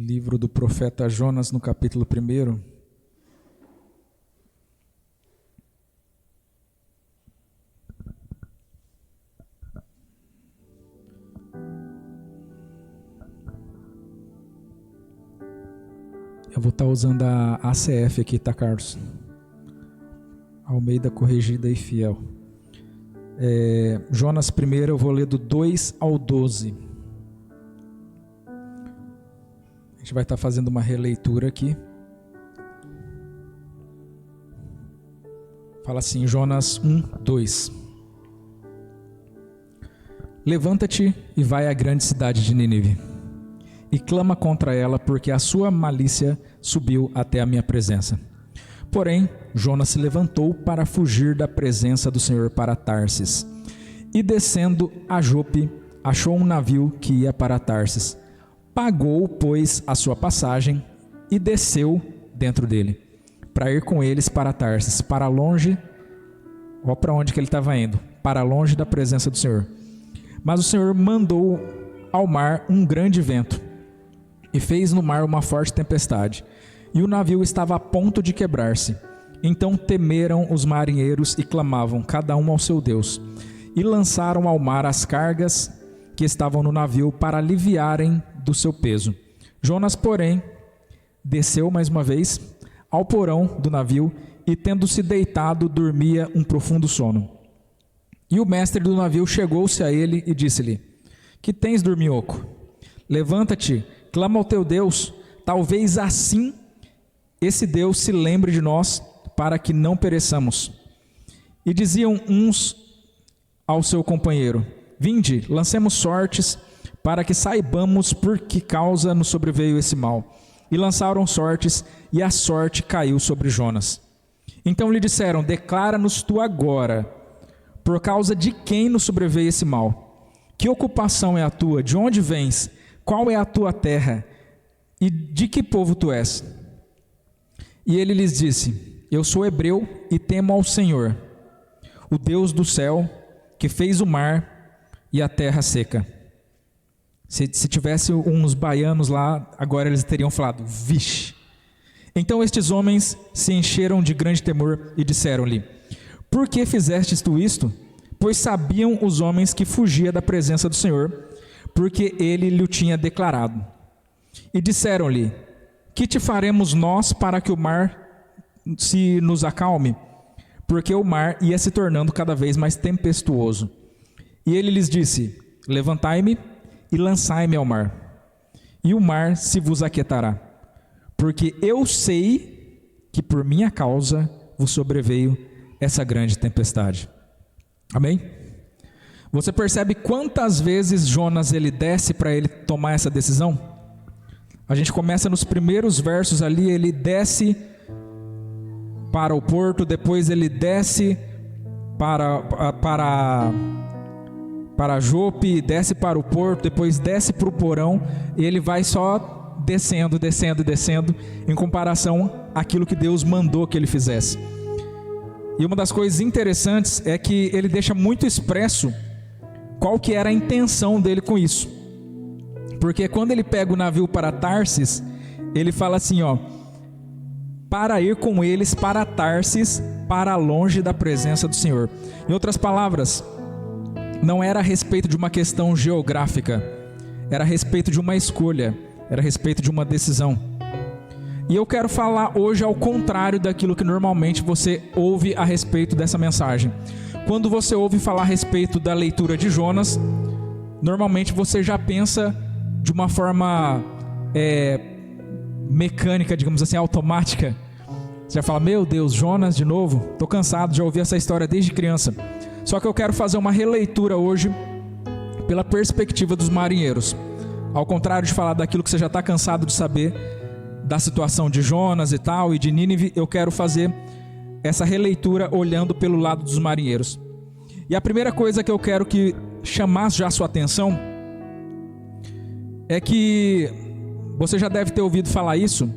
Livro do profeta Jonas, no capítulo 1. Eu vou estar usando a ACF aqui, tá, Carlos? Almeida Corrigida e Fiel. Jonas 1, eu vou ler do 2 ao 12. A gente vai estar fazendo uma releitura aqui. Fala assim, Jonas 1, 2. Levanta-te e vai à grande cidade de Nínive, e clama contra ela, porque a sua malícia subiu até a minha presença. Porém, Jonas se levantou para fugir da presença do Senhor para Tarsis, e descendo a Jope, achou um navio que ia para Tarsis. Pagou, pois, a sua passagem e desceu dentro dele, para ir com eles para Tarsis, para longe, para onde que ele estava indo? Para longe da presença do Senhor. Mas o Senhor mandou ao mar um grande vento, e fez no mar uma forte tempestade, e o navio estava a ponto de quebrar-se. Então temeram os marinheiros e clamavam, cada um ao seu Deus, e lançaram ao mar as cargas que estavam no navio para aliviarem do seu peso. Jonas, porém, desceu mais uma vez ao porão do navio, e tendo-se deitado, dormia um profundo sono. E o mestre do navio chegou-se a ele e disse-lhe: Que tens, dorminhoco? Levanta-te, clama ao teu Deus, talvez assim esse Deus se lembre de nós, para que não pereçamos. E diziam uns ao seu companheiro: Vinde, lancemos sortes, para que saibamos por que causa nos sobreveio esse mal. E lançaram sortes, e a sorte caiu sobre Jonas. Então lhe disseram: Declara-nos tu agora, por causa de quem nos sobreveio esse mal? Que ocupação é a tua? De onde vens? Qual é a tua terra? E de que povo tu és? E ele lhes disse: Eu sou hebreu e temo ao Senhor, o Deus do céu, que fez o mar e a terra seca. Se tivesse uns baianos lá, agora eles teriam falado: Vixe! Então estes homens se encheram de grande temor e disseram-lhe: Por que fizestes tu isto? Pois sabiam os homens que fugia da presença do Senhor, porque ele lhe tinha declarado. E disseram-lhe: Que te faremos nós para que o mar se nos acalme? Porque o mar ia se tornando cada vez mais tempestuoso. E ele lhes disse: Levantai-me e lançai-me ao mar, e o mar se vos aquietará, porque eu sei que por minha causa vos sobreveio essa grande tempestade. Amém? Você percebe quantas vezes Jonas ele desce para ele tomar essa decisão? A gente começa nos primeiros versos ali, ele desce para o porto, depois ele desce para Jope, desce para o porto, depois desce para o porão, e ele vai só descendo, em comparação àquilo que Deus mandou que ele fizesse. E uma das coisas interessantes é que ele deixa muito expresso qual que era a intenção dele com isso. Porque quando ele pega o navio para Tarsis, ele fala assim, para ir com eles para Tarsis, para longe da presença do Senhor. Em outras palavras, não era a respeito de uma questão geográfica, era a respeito de uma escolha, era a respeito de uma decisão. E eu quero falar hoje ao contrário daquilo que normalmente você ouve a respeito dessa mensagem. Quando você ouve falar a respeito da leitura de Jonas, normalmente você já pensa de uma forma mecânica, digamos assim, automática. Você já fala: meu Deus, Jonas de novo? Estou cansado, já ouvi essa história desde criança. Só que eu quero fazer uma releitura hoje pela perspectiva dos marinheiros. Ao contrário de falar daquilo que você já está cansado de saber, da situação de Jonas e tal, e de Nínive, eu quero fazer essa releitura olhando pelo lado dos marinheiros. E a primeira coisa que eu quero que chamasse já a sua atenção é que você já deve ter ouvido falar isso,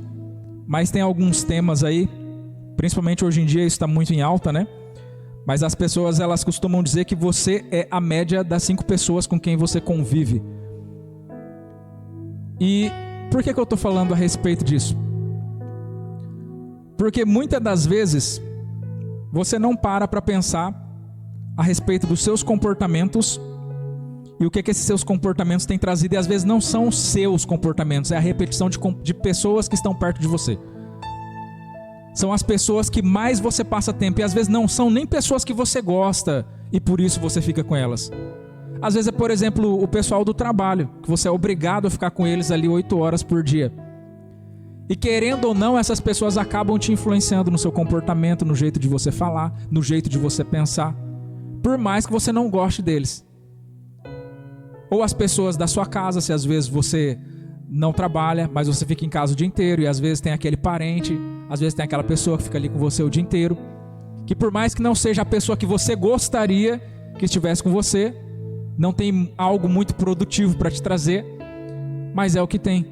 mas tem alguns temas aí, principalmente hoje em dia isso está muito em alta, né? Mas as pessoas, elas costumam dizer que você é a média das 5 pessoas com quem você convive. E por que eu estou falando a respeito disso? Porque muitas das vezes você não para pensar a respeito dos seus comportamentos e o que esses seus comportamentos têm trazido, e às vezes não são os seus comportamentos, é a repetição de pessoas que estão perto de você. São as pessoas que mais você passa tempo, e às vezes não são nem pessoas que você gosta e por isso você fica com elas. Às vezes é, por exemplo, o pessoal do trabalho, que você é obrigado a ficar com eles ali 8 horas por dia. E querendo ou não, essas pessoas acabam te influenciando no seu comportamento, no jeito de você falar, no jeito de você pensar, por mais que você não goste deles. Ou as pessoas da sua casa, se às vezes você não trabalha, mas você fica em casa o dia inteiro, e às vezes tem aquele parente, às vezes tem aquela pessoa que fica ali com você o dia inteiro, que por mais que não seja a pessoa que você gostaria que estivesse com você, não tem algo muito produtivo para te trazer, mas é o que tem.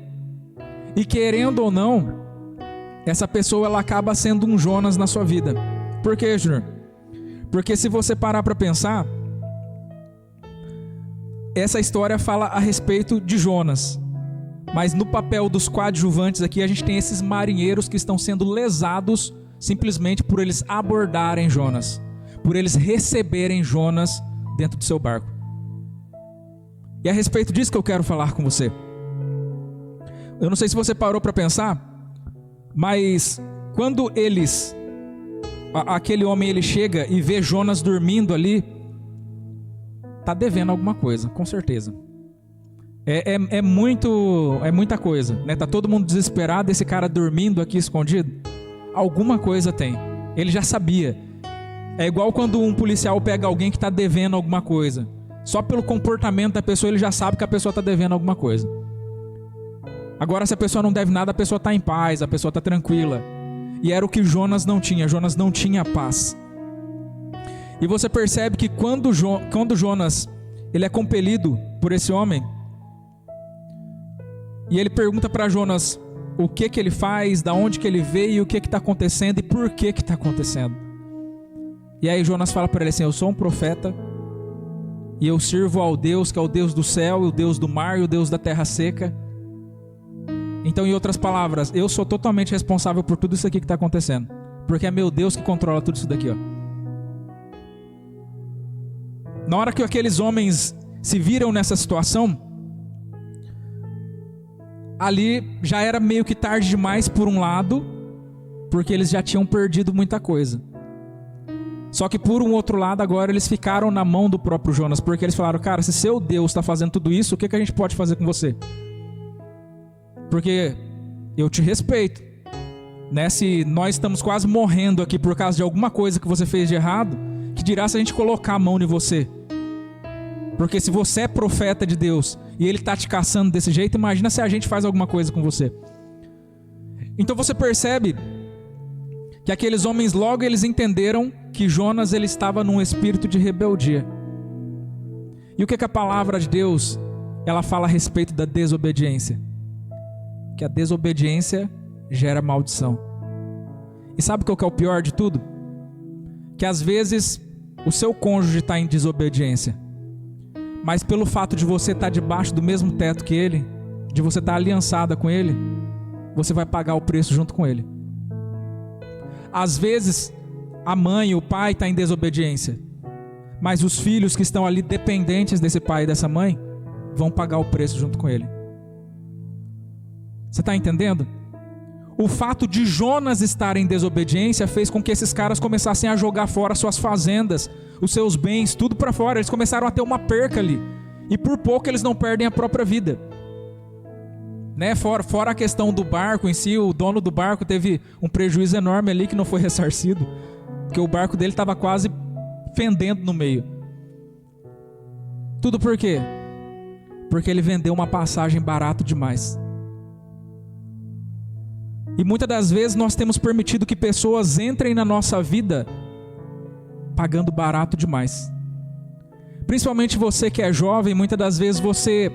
E querendo ou não, essa pessoa ela acaba sendo um Jonas na sua vida. Por quê, Júnior? Porque se você parar para pensar, essa história fala a respeito de Jonas. Mas no papel dos coadjuvantes aqui, a gente tem esses marinheiros que estão sendo lesados simplesmente por eles abordarem Jonas, por eles receberem Jonas dentro do seu barco. E é a respeito disso que eu quero falar com você. Eu não sei se você parou para pensar, mas quando aquele homem ele chega e vê Jonas dormindo ali, tá devendo alguma coisa, com certeza. É muita coisa, né? Tá todo mundo desesperado, esse cara dormindo aqui escondido. Alguma coisa tem. Ele já sabia. É igual quando um policial pega alguém que tá devendo alguma coisa. Só pelo comportamento da pessoa ele já sabe que a pessoa tá devendo alguma coisa. Agora, se a pessoa não deve nada, a pessoa está em paz, a pessoa está tranquila. E era o que Jonas não tinha. Jonas não tinha paz. E você percebe que quando Jonas ele é compelido por esse homem, e ele pergunta para Jonas o que ele faz, da onde que ele veio, o que está acontecendo e por que está acontecendo. E aí Jonas fala para ele assim: eu sou um profeta e eu sirvo ao Deus que é o Deus do céu, o Deus do mar e o Deus da terra seca. Então, em outras palavras, eu sou totalmente responsável por tudo isso aqui que está acontecendo, porque é meu Deus que controla tudo isso daqui, ó. Na hora que aqueles homens se viram nessa situação, ali já era meio que tarde demais por um lado, porque eles já tinham perdido muita coisa. Só que por um outro lado, agora eles ficaram na mão do próprio Jonas, porque eles falaram: cara, se seu Deus está fazendo tudo isso, o que a gente pode fazer com você? Porque eu te respeito, né? Se nós estamos quase morrendo aqui por causa de alguma coisa que você fez de errado, que dirá se a gente colocar a mão em você? Porque se você é profeta de Deus e ele está te caçando desse jeito, imagina se a gente faz alguma coisa com você. Então você percebe que aqueles homens logo eles entenderam que Jonas ele estava num espírito de rebeldia. E o que a palavra de Deus ela fala a respeito da desobediência? Que a desobediência gera maldição. E sabe qual que é o pior de tudo? Que às vezes o seu cônjuge está em desobediência, mas pelo fato de você estar debaixo do mesmo teto que ele, de você estar aliançada com ele, você vai pagar o preço junto com ele. Às vezes a mãe, o pai está em desobediência, mas os filhos que estão ali dependentes desse pai e dessa mãe vão pagar o preço junto com ele. Você está entendendo? O fato de Jonas estar em desobediência fez com que esses caras começassem a jogar fora suas fazendas, os seus bens, tudo para fora. Eles começaram a ter uma perca ali. E por pouco eles não perdem a própria vida, né? Fora a questão do barco em si, o dono do barco teve um prejuízo enorme ali que não foi ressarcido, porque o barco dele estava quase fendendo no meio. Tudo por quê? Porque ele vendeu uma passagem barato demais. E muitas das vezes nós temos permitido que pessoas entrem na nossa vida pagando barato demais. Principalmente você que é jovem, muitas das vezes você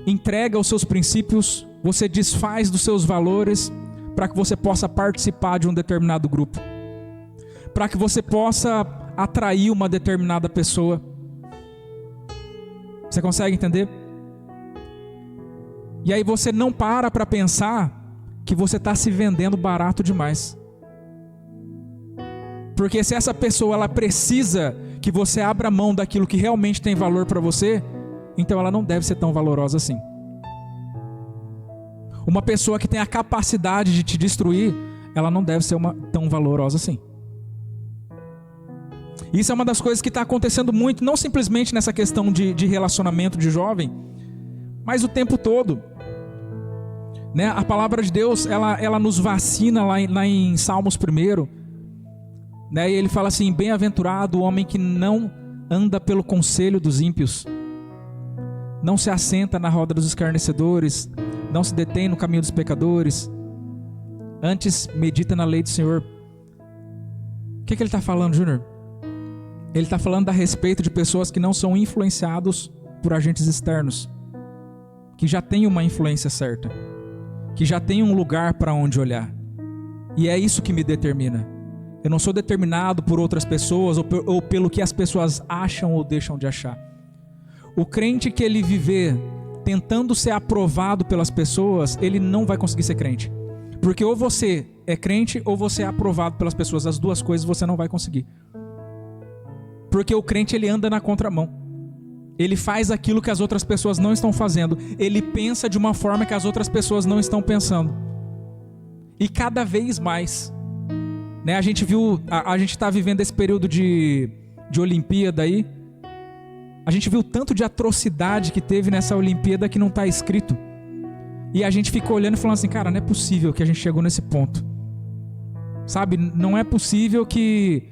entrega os seus princípios, você desfaz dos seus valores para que você possa participar de um determinado grupo, para que você possa atrair uma determinada pessoa. Você consegue entender? E aí você não para pensar que você está se vendendo barato demais. Porque se essa pessoa ela precisa que você abra mão daquilo que realmente tem valor para você, então ela não deve ser tão valorosa assim. Uma pessoa que tem a capacidade de te destruir, ela não deve ser tão valorosa assim. Isso é uma das coisas que está acontecendo muito, não simplesmente nessa questão de relacionamento de jovem, mas o tempo todo. Né? A palavra de Deus, ela nos vacina lá em Salmos 1, né? E ele fala assim: bem-aventurado o homem que não anda pelo conselho dos ímpios, não se assenta na roda dos escarnecedores, não se detém no caminho dos pecadores, antes medita na lei do Senhor. O que ele está falando, Júnior? Ele está falando a respeito de pessoas que não são influenciados por agentes externos, que já têm uma influência certa, que já têm um lugar para onde olhar. E é isso que me determina. Eu não sou determinado por outras pessoas ou pelo que as pessoas acham ou deixam de achar. O crente que ele viver tentando ser aprovado pelas pessoas, ele não vai conseguir ser crente. Porque ou você é crente ou você é aprovado pelas pessoas. As duas coisas você não vai conseguir. Porque o crente ele anda na contramão. Ele faz aquilo que as outras pessoas não estão fazendo. Ele pensa de uma forma que as outras pessoas não estão pensando. E cada vez mais, né, a gente está vivendo esse período de Olimpíada aí. A gente viu tanto de atrocidade que teve nessa Olimpíada que não está escrito. E a gente fica olhando e falando assim: cara, não é possível que a gente chegou nesse ponto. Sabe, não é possível que...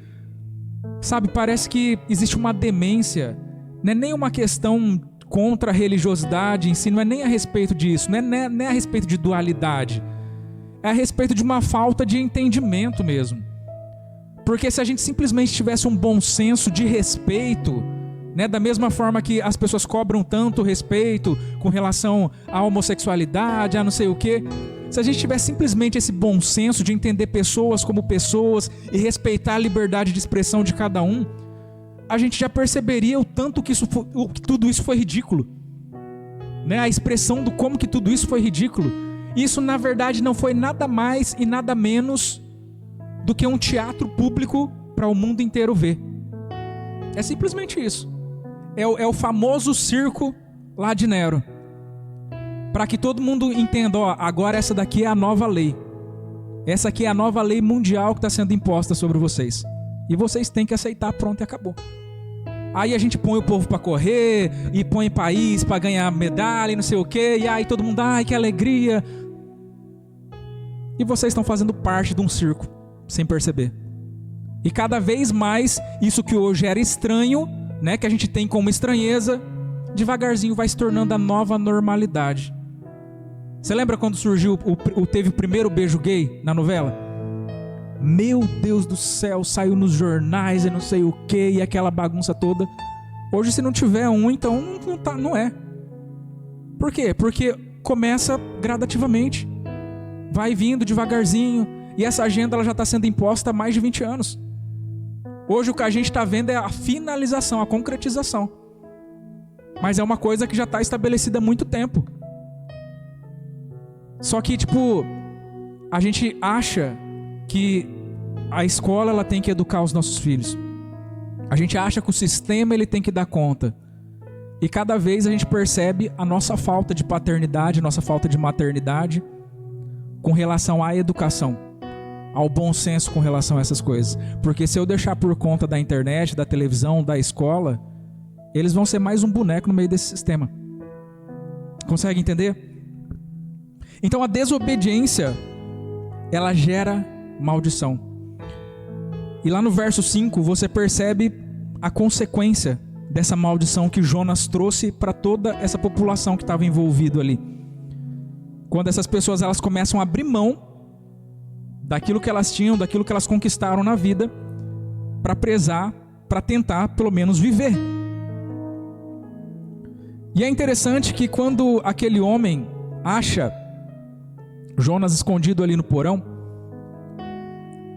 Sabe, parece que existe uma demência. Não é nem uma questão contra a religiosidade em si, não é nem a respeito disso, não é a respeito de dualidade. É a respeito de uma falta de entendimento mesmo. Porque se a gente simplesmente tivesse um bom senso de respeito, né, da mesma forma que as pessoas cobram tanto respeito com relação à homossexualidade, a não sei o quê, se a gente tivesse simplesmente esse bom senso de entender pessoas como pessoas e respeitar a liberdade de expressão de cada um, a gente já perceberia o tanto que tudo isso foi ridículo, né? A expressão do como que tudo isso foi ridículo. Isso na verdade não foi nada mais e nada menos do que um teatro público para o mundo inteiro ver. É simplesmente isso. É o famoso circo lá de Nero. Para que todo mundo entenda, ó, agora essa daqui é a nova lei. Essa aqui é a nova lei mundial que está sendo imposta sobre vocês. E vocês têm que aceitar, pronto, e acabou. Aí a gente põe o povo para correr, e põe país para ganhar medalha e não sei o quê, e aí todo mundo, ai, que alegria. E vocês estão fazendo parte de um circo, sem perceber. E cada vez mais, isso que hoje era estranho, né, que a gente tem como estranheza, devagarzinho vai se tornando a nova normalidade. Você lembra quando surgiu, teve o primeiro beijo gay na novela? Meu Deus do céu, saiu nos jornais e não sei o que, e aquela bagunça toda. Hoje se não tiver um, então não é. Por quê? Porque começa gradativamente, vai vindo devagarzinho, e essa agenda ela já está sendo imposta há mais de 20 anos. Hoje o que a gente está vendo é a finalização, a concretização. Mas é uma coisa que já está estabelecida há muito tempo. Só que, a gente acha que a escola ela tem que educar os nossos filhos. A gente acha que o sistema ele tem que dar conta. E cada vez a gente percebe a nossa falta de paternidade, nossa falta de maternidade com relação à educação, ao bom senso com relação a essas coisas. Porque se eu deixar por conta da internet, da televisão, da escola, eles vão ser mais um boneco no meio desse sistema. Consegue entender? Então a desobediência, ela gera maldição. E lá no verso 5 você percebe a consequência dessa maldição que Jonas trouxe para toda essa população que estava envolvida ali. Quando essas pessoas elas começam a abrir mão daquilo que elas tinham, daquilo que elas conquistaram na vida, para prezar, para tentar pelo menos viver. E é interessante que quando aquele homem acha Jonas escondido ali no porão,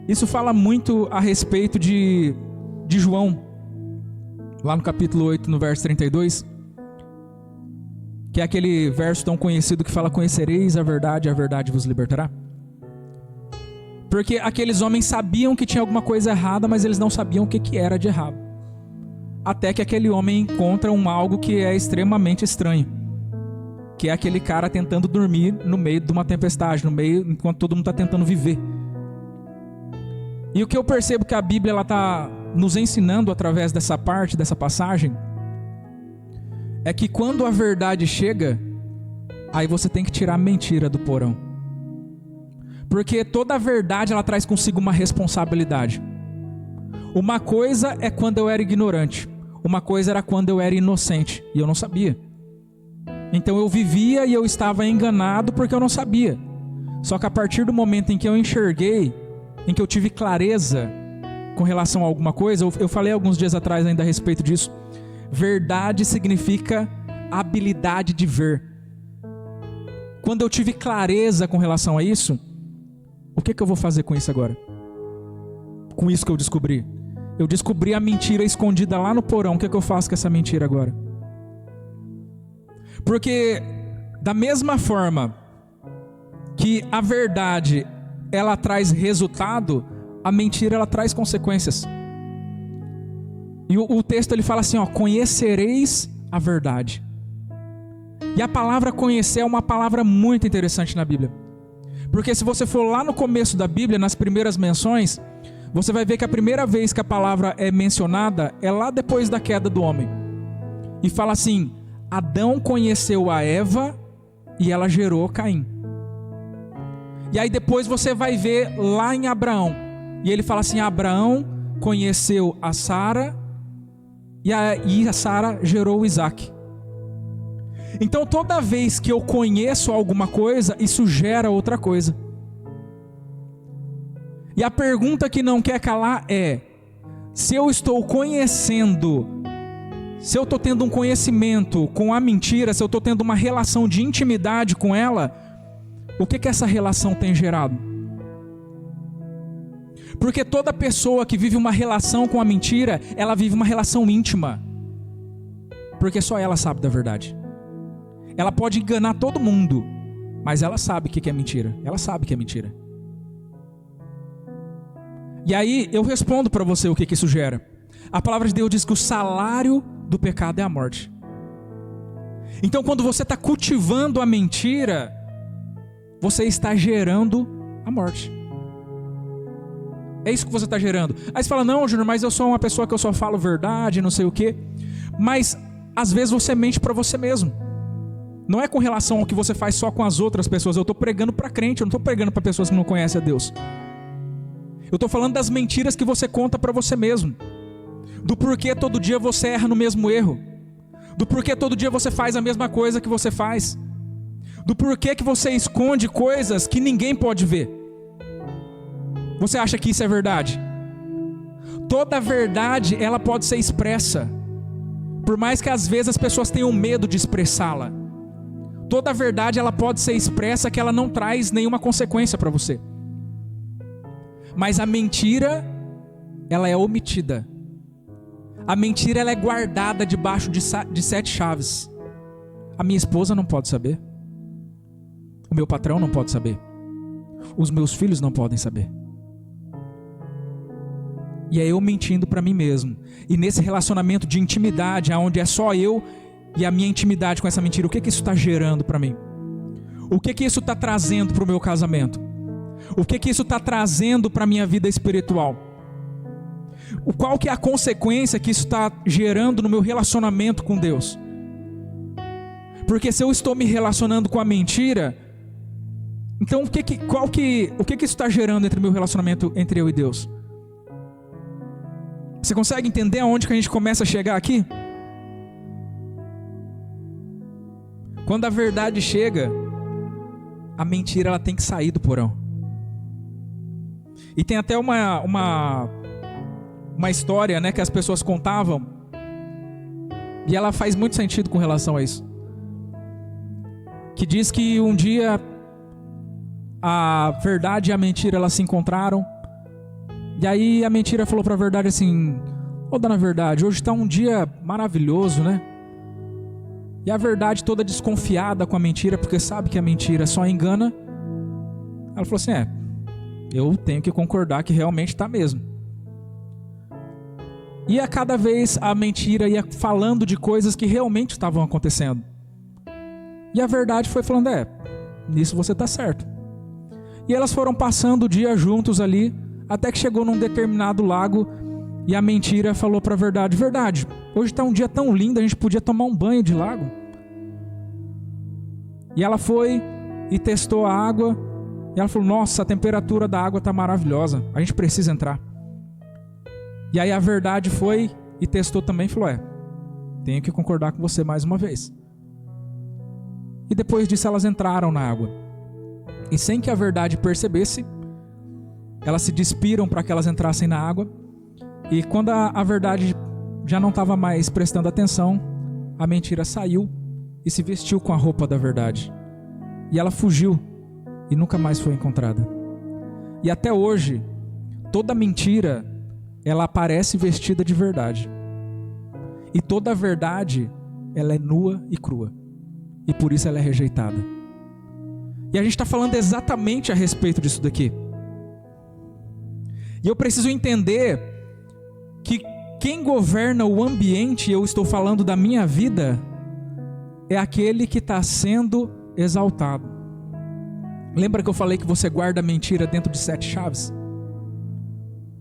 isso fala muito a respeito de João, lá no capítulo 8, no verso 32, Que é aquele verso tão conhecido que fala: conhecereis a verdade vos libertará. Porque aqueles homens sabiam que tinha alguma coisa errada, mas eles não sabiam o que era de errado. Até que aquele homem encontra algo que é extremamente estranho, que é aquele cara tentando dormir no meio de uma tempestade, enquanto todo mundo está tentando viver. E o que eu percebo que a Bíblia está nos ensinando através dessa parte, dessa passagem, é que quando a verdade chega, aí você tem que tirar a mentira do porão. Porque toda a verdade ela traz consigo uma responsabilidade. Uma coisa é quando eu era ignorante, uma coisa era quando eu era inocente e eu não sabia. Então eu vivia e eu estava enganado porque eu não sabia. Só que a partir do momento em que eu enxerguei, em que eu tive clareza com relação a alguma coisa, eu falei alguns dias atrás ainda a respeito disso. Verdade significa habilidade de ver. Quando eu tive clareza com relação a isso, o que eu vou fazer com isso agora? Com isso que eu descobri. Eu descobri a mentira escondida lá no porão. O que eu faço com essa mentira agora? Porque da mesma forma que a verdade ela traz resultado, a mentira ela traz consequências. E o texto ele fala assim, conhecereis a verdade. E a palavra conhecer é uma palavra muito interessante na Bíblia. Porque se você for lá no começo da Bíblia, nas primeiras menções, você vai ver que a primeira vez que a palavra é mencionada é lá depois da queda do homem. E fala assim: Adão conheceu a Eva e ela gerou Caim. E aí depois você vai ver lá em Abraão. E ele fala assim: Abraão conheceu a Sara e a Sara gerou Isaac. Então toda vez que eu conheço alguma coisa, isso gera outra coisa. E a pergunta que não quer calar é: se eu estou conhecendo, se eu estou tendo um conhecimento com a mentira, se eu estou tendo uma relação de intimidade com ela, o que essa relação tem gerado? Porque toda pessoa que vive uma relação com a mentira, ela vive uma relação íntima. Porque só ela sabe da verdade. Ela pode enganar todo mundo, mas ela sabe o que é mentira. Ela sabe que é mentira. E aí eu respondo para você o que isso gera. A palavra de Deus diz que o salário do pecado é a morte. Então quando você está cultivando a mentira, você está gerando a morte. É isso que você está gerando. Aí você fala: não, Júnior, mas eu sou uma pessoa que eu só falo verdade, não sei o quê. Mas às vezes você mente para você mesmo. Não é com relação ao que você faz só com as outras pessoas. Eu estou pregando para crente, eu não estou pregando para pessoas que não conhecem a Deus. Eu estou falando das mentiras que você conta para você mesmo. Do porquê todo dia você erra no mesmo erro. Do porquê todo dia você faz a mesma coisa que você faz. Do porquê que você esconde coisas que ninguém pode ver. Você acha que isso é verdade? Toda verdade, ela pode ser expressa. Por mais que às vezes as pessoas tenham medo de expressá-la. Toda verdade, ela pode ser expressa, que ela não traz nenhuma consequência para você. Mas a mentira, ela é omitida. A mentira, ela é guardada debaixo de 7 chaves. A minha esposa não pode saber. O meu patrão não pode saber. Os meus filhos não podem saber. E é eu mentindo para mim mesmo. E nesse relacionamento de intimidade, onde é só eu e a minha intimidade com essa mentira, o que isso está gerando para mim? O que isso está trazendo para o meu casamento? O que isso está trazendo para a minha vida espiritual? Qual que é a consequência que isso está gerando no meu relacionamento com Deus? Porque se eu estou me relacionando com a mentira, então o que isso está gerando entre o meu relacionamento entre eu e Deus? Você consegue entender aonde que a gente começa a chegar aqui? Quando a verdade chega, a mentira ela tem que sair do porão. E tem até uma história, né, que as pessoas contavam, e ela faz muito sentido com relação a isso. Que diz que um dia a verdade e a mentira elas se encontraram. E aí a mentira falou para a verdade assim: ô dona Verdade, hoje está um dia maravilhoso, né? E a verdade toda desconfiada com a mentira, porque sabe que a mentira só engana. Ela falou assim, eu tenho que concordar que realmente está mesmo. E a cada vez a mentira ia falando de coisas que realmente estavam acontecendo. E a verdade foi falando, nisso você está certo. E elas foram passando o dia juntos ali, até que chegou num determinado lago, e a mentira falou para a verdade, verdade, hoje está um dia tão lindo, a gente podia tomar um banho de lago. E ela foi e testou a água, e ela falou, nossa, a temperatura da água está maravilhosa, a gente precisa entrar. E aí a verdade foi e testou também e falou, tenho que concordar com você mais uma vez. E depois disso elas entraram na água. E sem que a verdade percebesse, elas se despiram para que elas entrassem na água. E quando a verdade já não estava mais prestando atenção, a mentira saiu e se vestiu com a roupa da verdade. E ela fugiu e nunca mais foi encontrada. E até hoje, toda mentira, ela aparece vestida de verdade. E toda verdade, ela é nua e crua. E por isso ela é rejeitada. E a gente está falando exatamente a respeito disso daqui. E eu preciso entender que quem governa o ambiente, eu estou falando da minha vida, é aquele que está sendo exaltado. Lembra que eu falei que você guarda a mentira dentro de 7 chaves?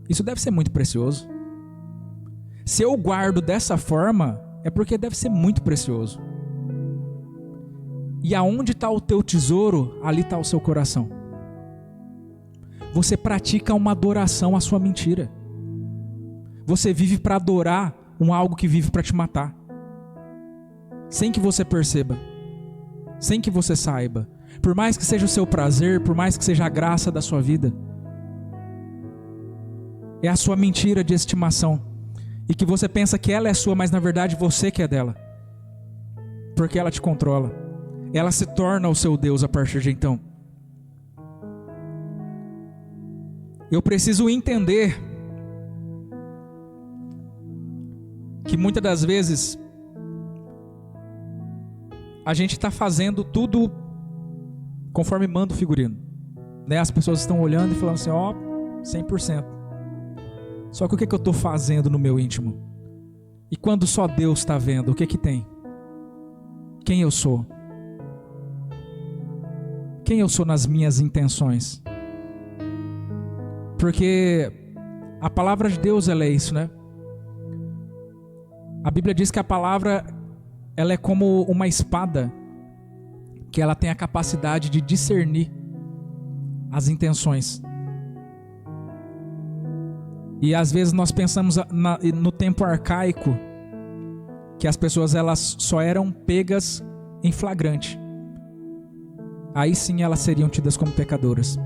Isso deve ser muito precioso. Se eu guardo dessa forma, é porque deve ser muito precioso. E aonde está o teu tesouro, ali está o seu coração. Você pratica uma adoração à sua mentira. Você vive para adorar algo que vive para te matar. Sem que você perceba. Sem que você saiba. Por mais que seja o seu prazer, por mais que seja a graça da sua vida. É a sua mentira de estimação. E que você pensa que ela é sua, mas na verdade você que é dela. Porque ela te controla. Ela se torna o seu Deus a partir de então. Eu preciso entender que muitas das vezes a gente está fazendo tudo conforme manda o figurino, né? As pessoas estão olhando e falando assim, 100%. Só que o que eu estou fazendo no meu íntimo? E quando só Deus está vendo, o que tem? Quem eu sou? Quem eu sou nas minhas intenções? Porque a palavra de Deus, ela é isso, né? A Bíblia diz que a palavra, ela é como uma espada, que ela tem a capacidade de discernir as intenções. E às vezes nós pensamos no tempo arcaico, que as pessoas elas só eram pegas em flagrante. Aí sim elas seriam tidas como pecadoras.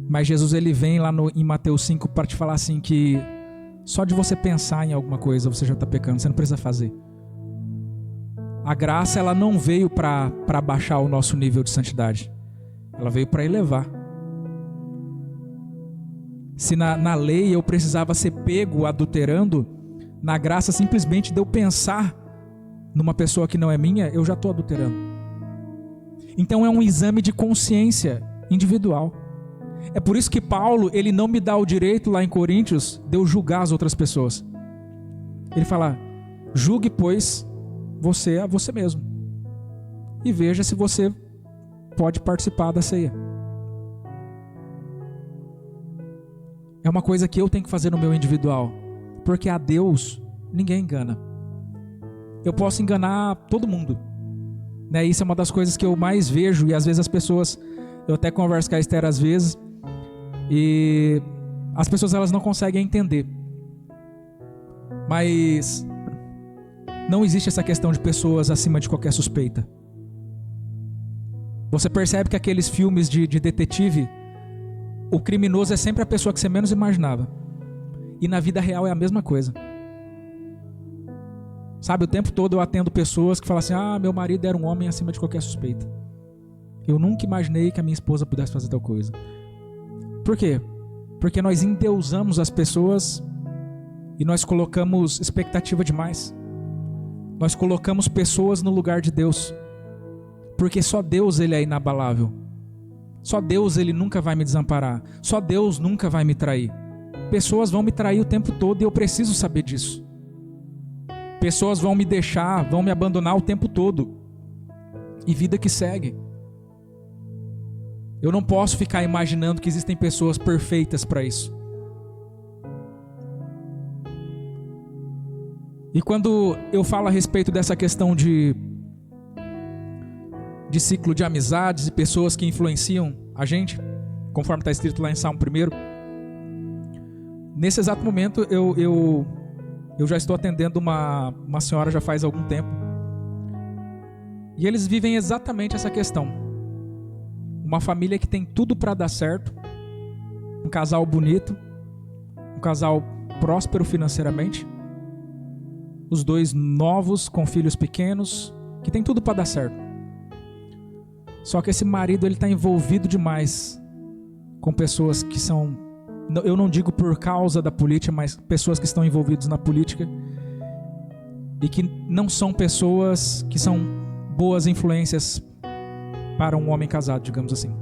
Mas Jesus ele vem lá em Mateus 5 para te falar assim que só de você pensar em alguma coisa você já está pecando, você não precisa fazer. A graça ela não veio para baixar o nosso nível de santidade, ela veio para elevar. Se na lei eu precisava ser pego adulterando, na graça simplesmente de eu pensar numa pessoa que não é minha, eu já estou adulterando. Então é um exame de consciência individual. É por isso que Paulo, ele não me dá o direito lá em Coríntios de eu julgar as outras pessoas. Ele fala, julgue pois você a você mesmo. E veja se você pode participar da ceia. É uma coisa que eu tenho que fazer no meu individual. Porque a Deus ninguém engana. Eu posso enganar todo mundo. Né? Isso é uma das coisas que eu mais vejo. E às vezes as pessoas... Eu até converso com a Esther às vezes. E as pessoas elas não conseguem entender. Mas não existe essa questão de pessoas acima de qualquer suspeita. Você percebe que aqueles filmes de detetive, o criminoso é sempre a pessoa que você menos imaginava. E na vida real é a mesma coisa. Sabe, o tempo todo eu atendo pessoas que falam assim, meu marido era um homem acima de qualquer suspeita. Eu nunca imaginei que a minha esposa pudesse fazer tal coisa. Por quê? Porque nós endeusamos as pessoas e nós colocamos expectativa demais. Nós colocamos pessoas no lugar de Deus, porque só Deus ele é inabalável. Só Deus ele nunca vai me desamparar. Só Deus nunca vai me trair. Pessoas vão me trair o tempo todo e eu preciso saber disso. Pessoas vão me deixar, vão me abandonar o tempo todo. E vida que segue. Eu não posso ficar imaginando que existem pessoas perfeitas para isso. E quando eu falo a respeito dessa questão de ciclo de amizades e pessoas que influenciam a gente, conforme está escrito lá em Salmo 1, nesse exato momento eu já estou atendendo uma senhora já faz algum tempo, e eles vivem exatamente essa questão. Uma família que tem tudo para dar certo, um casal bonito, um casal próspero financeiramente, os dois novos com filhos pequenos, que tem tudo para dar certo. Só que esse marido ele está envolvido demais com pessoas que são, eu não digo por causa da política, mas pessoas que estão envolvidas na política e que não são pessoas que são boas influências para um homem casado, digamos assim.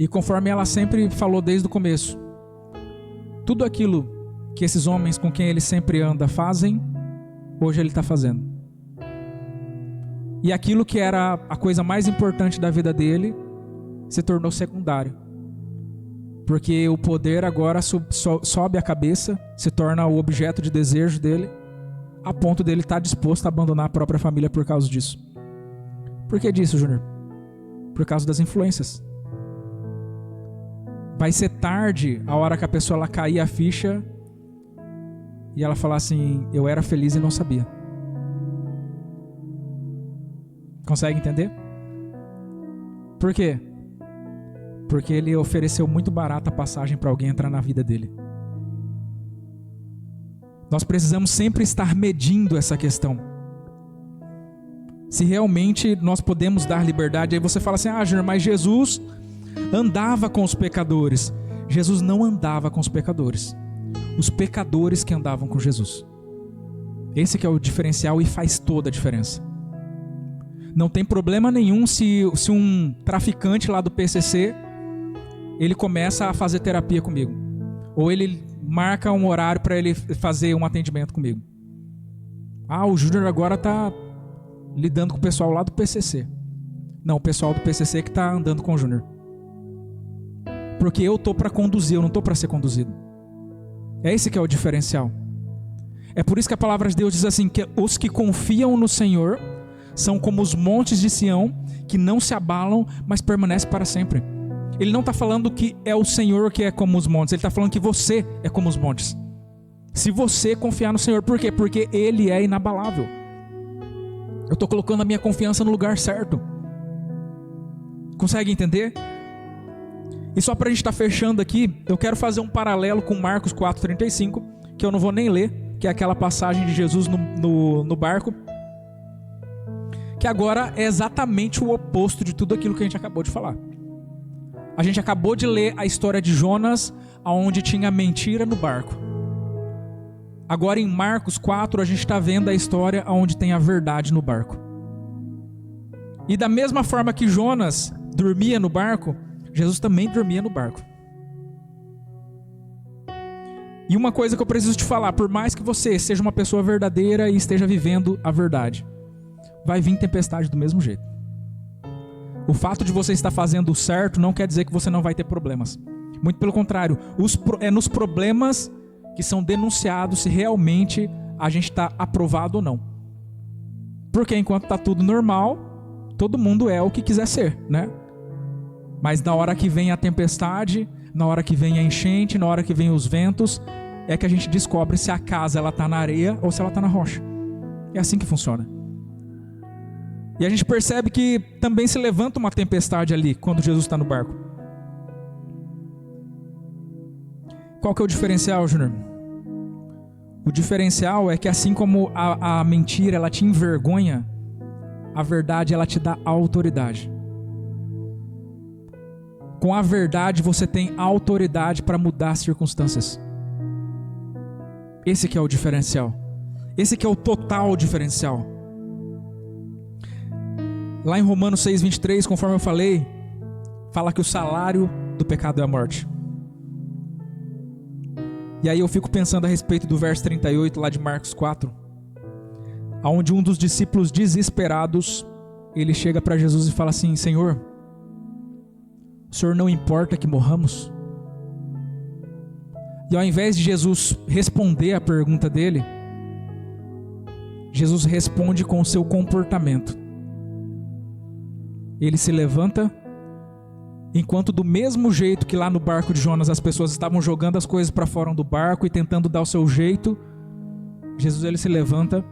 E conforme ela sempre falou desde o começo, tudo aquilo que esses homens com quem ele sempre anda fazem, hoje ele está fazendo. E aquilo que era a coisa mais importante da vida dele se tornou secundário. Porque o poder agora sobe a cabeça, se torna o objeto de desejo dele, a ponto dele estar disposto a abandonar a própria família por causa disso. Por que disso, Júnior? Por causa das influências. Vai ser tarde a hora que a pessoa ela cair a ficha e ela falar assim, eu era feliz e não sabia. Consegue entender? Por quê? Porque ele ofereceu muito barato a passagem para alguém entrar na vida dele. Nós precisamos sempre estar medindo essa questão. Se realmente nós podemos dar liberdade, aí você fala assim, Júnior, mas Jesus andava com os pecadores. Jesus não andava com os pecadores. Os pecadores que andavam com Jesus. Esse que é o diferencial e faz toda a diferença. Não tem problema nenhum se um traficante lá do PCC, ele começa a fazer terapia comigo. Ou ele marca um horário para ele fazer um atendimento comigo. O Júnior agora está lidando com o pessoal lá do PCC. Não, o pessoal do PCC que está andando com o Júnior. Porque eu estou para conduzir, eu não estou para ser conduzido. É esse que é o diferencial. É por isso que a palavra de Deus diz assim, que os que confiam no Senhor são como os montes de Sião, que não se abalam, mas permanecem para sempre. Ele não está falando que é o Senhor que é como os montes, ele está falando que você é como os montes. Se você confiar no Senhor, por quê? Porque Ele é inabalável. Eu estou colocando a minha confiança no lugar certo. Consegue entender? E só para a gente estar fechando aqui, eu quero fazer um paralelo com Marcos 4,35, que eu não vou nem ler, que é aquela passagem de Jesus no barco, que agora é exatamente o oposto de tudo aquilo que a gente acabou de falar. A gente acabou de ler a história de Jonas, onde tinha mentira no barco. Agora em Marcos 4 a gente está vendo a história onde tem a verdade no barco. E da mesma forma que Jonas dormia no barco, Jesus também dormia no barco. E uma coisa que eu preciso te falar, por mais que você seja uma pessoa verdadeira e esteja vivendo a verdade, vai vir tempestade do mesmo jeito. O fato de você estar fazendo o certo não quer dizer que você não vai ter problemas. Muito pelo contrário, é nos problemas que são denunciados se realmente a gente está aprovado ou não. Porque enquanto está tudo normal, todo mundo é o que quiser ser, né? Mas na hora que vem a tempestade, na hora que vem a enchente, na hora que vem os ventos, é que a gente descobre se a casa está na areia ou se ela está na rocha. É assim que funciona. E a gente percebe que também se levanta uma tempestade ali, quando Jesus está no barco. Qual que é o diferencial, Júnior? O diferencial é que assim como a mentira ela te envergonha, a verdade ela te dá autoridade. Com a verdade você tem autoridade para mudar as circunstâncias. Esse que é o diferencial. Esse que é o total diferencial. Lá em Romanos 6:23, conforme eu falei, fala que o salário do pecado é a morte. E aí eu fico pensando a respeito do verso 38 lá de Marcos 4, onde um dos discípulos desesperados, ele chega para Jesus e fala assim: Senhor, o Senhor não importa que morramos? E ao invés de Jesus responder a pergunta dele, Jesus responde com o seu comportamento. Ele se levanta, enquanto do mesmo jeito que lá no barco de Jonas as pessoas estavam jogando as coisas para fora do barco e tentando dar o seu jeito, Jesus ele se levanta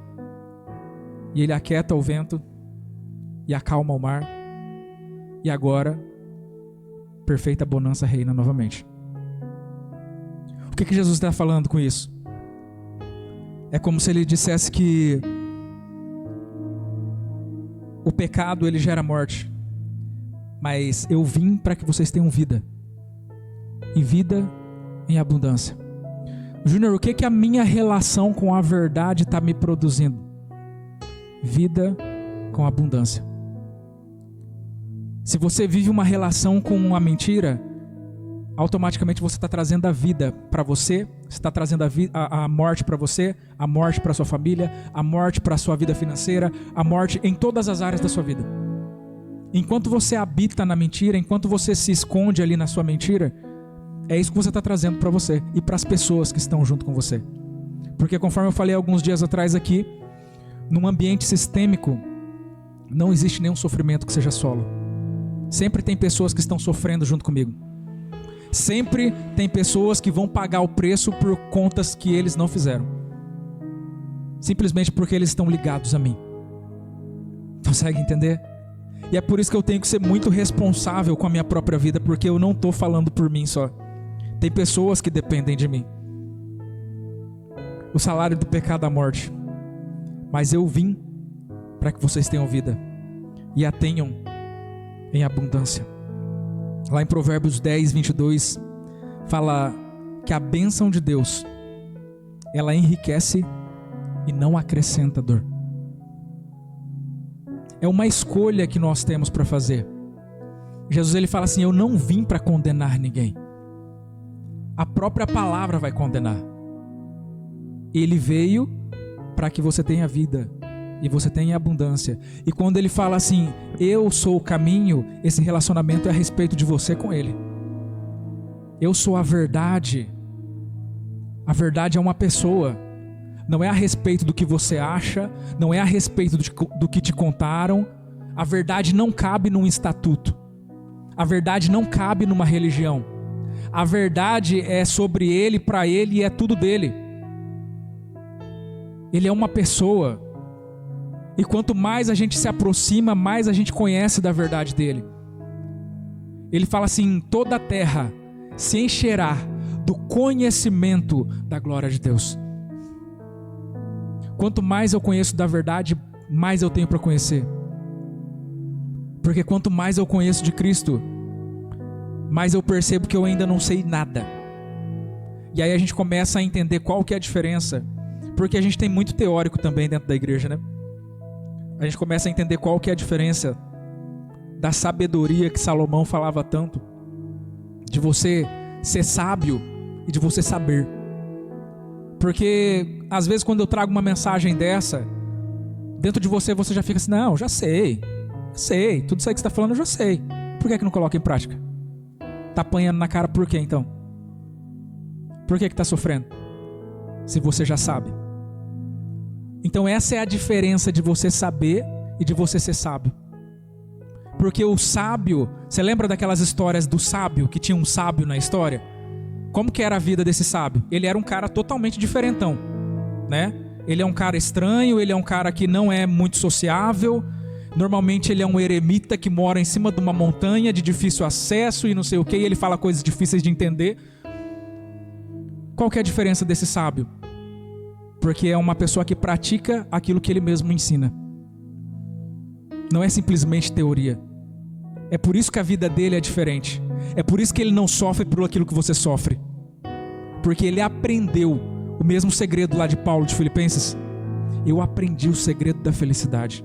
e ele aquieta o vento e acalma o mar, e agora perfeita bonança reina novamente. O que Jesus está falando com isso? É como se ele dissesse que o pecado ele gera morte, mas eu vim para que vocês tenham vida, e vida em abundância. Júnior, o que a minha relação com a verdade está me produzindo? Vida com abundância. Se você vive uma relação com a mentira, automaticamente você está trazendo a vida para você, está trazendo a morte para você, a morte para sua família, a morte para a sua vida financeira, a morte em todas as áreas da sua vida. Enquanto você habita na mentira, enquanto você se esconde ali na sua mentira, é isso que você está trazendo para você e para as pessoas que estão junto com você. Porque conforme eu falei alguns dias atrás aqui, num ambiente sistêmico, não existe nenhum sofrimento que seja solo. Sempre tem pessoas que estão sofrendo junto comigo. Sempre tem pessoas que vão pagar o preço por contas que eles não fizeram, simplesmente porque eles estão ligados a mim. Consegue entender? E é por isso que eu tenho que ser muito responsável com a minha própria vida, porque eu não estou falando por mim só. Tem pessoas que dependem de mim. O salário do pecado é a morte, mas eu vim para que vocês tenham vida e a tenham em abundância. Lá em Provérbios 10:22 fala que a bênção de Deus, ela enriquece e não acrescenta dor. É uma escolha que nós temos para fazer. Jesus ele fala assim: eu não vim para condenar ninguém. A própria palavra vai condenar. Ele veio para que você tenha vida e você tenha abundância. E quando ele fala assim, eu sou o caminho, esse relacionamento é a respeito de você com ele. Eu sou a verdade. A verdade é uma pessoa. Não é a respeito do que você acha, não é a respeito do que te contaram. A verdade não cabe num estatuto. A verdade não cabe numa religião. A verdade é sobre ele, para ele, e é tudo dele. Ele é uma pessoa. E quanto mais a gente se aproxima, mais a gente conhece da verdade dele. Ele fala assim: toda a terra se encherá do conhecimento da glória de Deus. Quanto mais eu conheço da verdade, mais eu tenho para conhecer. Porque quanto mais eu conheço de Cristo, mais eu percebo que eu ainda não sei nada. E aí a gente começa a entender qual que é a diferença. Porque a gente tem muito teórico também dentro da igreja, né? A gente começa a entender qual que é a diferença da sabedoria que Salomão falava tanto, de você ser sábio e de você saber. Porque às vezes quando eu trago uma mensagem dessa, dentro de você já fica assim: não, já sei, tudo isso aí que você está falando eu já sei. Por que não coloca em prática? Está apanhando na cara por quê então? Por que está sofrendo? Se você já sabe. Então essa é a diferença de você saber e de você ser sábio. Porque o sábio, você lembra daquelas histórias do sábio, que tinha um sábio na história? Como que era a vida desse sábio? Ele era um cara totalmente diferentão, né? Ele é um cara estranho, ele é um cara que não é muito sociável. Normalmente ele é um eremita que mora em cima de uma montanha de difícil acesso e não sei o que, e ele fala coisas difíceis de entender. Qual que é a diferença desse sábio? Porque é uma pessoa que pratica aquilo que ele mesmo ensina. Não é simplesmente teoria. É por isso que a vida dele é diferente. É por isso que ele não sofre por aquilo que você sofre. Porque ele aprendeu o mesmo segredo lá de Paulo de Filipenses. eu aprendi o segredo da felicidade.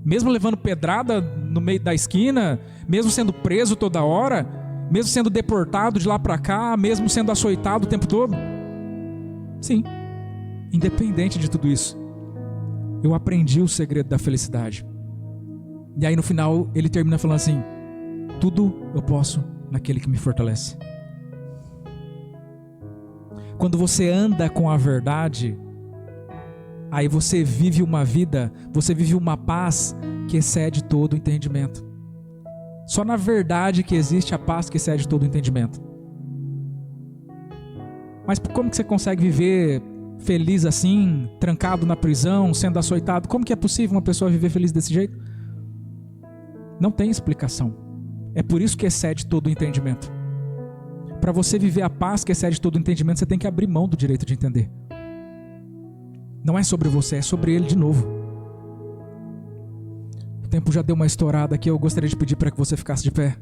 Mesmo levando pedrada no meio da esquina, mesmo sendo preso toda hora, mesmo sendo deportado de lá para cá, mesmo sendo açoitado o tempo todo. Sim, independente de tudo isso, eu aprendi o segredo da felicidade. E aí no final ele termina falando assim: tudo eu posso naquele que me fortalece. Quando você anda com a verdade, aí você vive uma vida, você vive uma paz que excede todo o entendimento. Só na verdade que existe a paz que excede todo o entendimento. Mas como que você consegue viver feliz assim, trancado na prisão, sendo açoitado? Como que é possível uma pessoa viver feliz desse jeito? Não tem explicação. É por isso que excede todo o entendimento. Para você viver a paz que excede todo o entendimento, você tem que abrir mão do direito de entender. Não é sobre você, é sobre ele de novo. O tempo já deu uma estourada aqui, eu gostaria de pedir para que você ficasse de pé.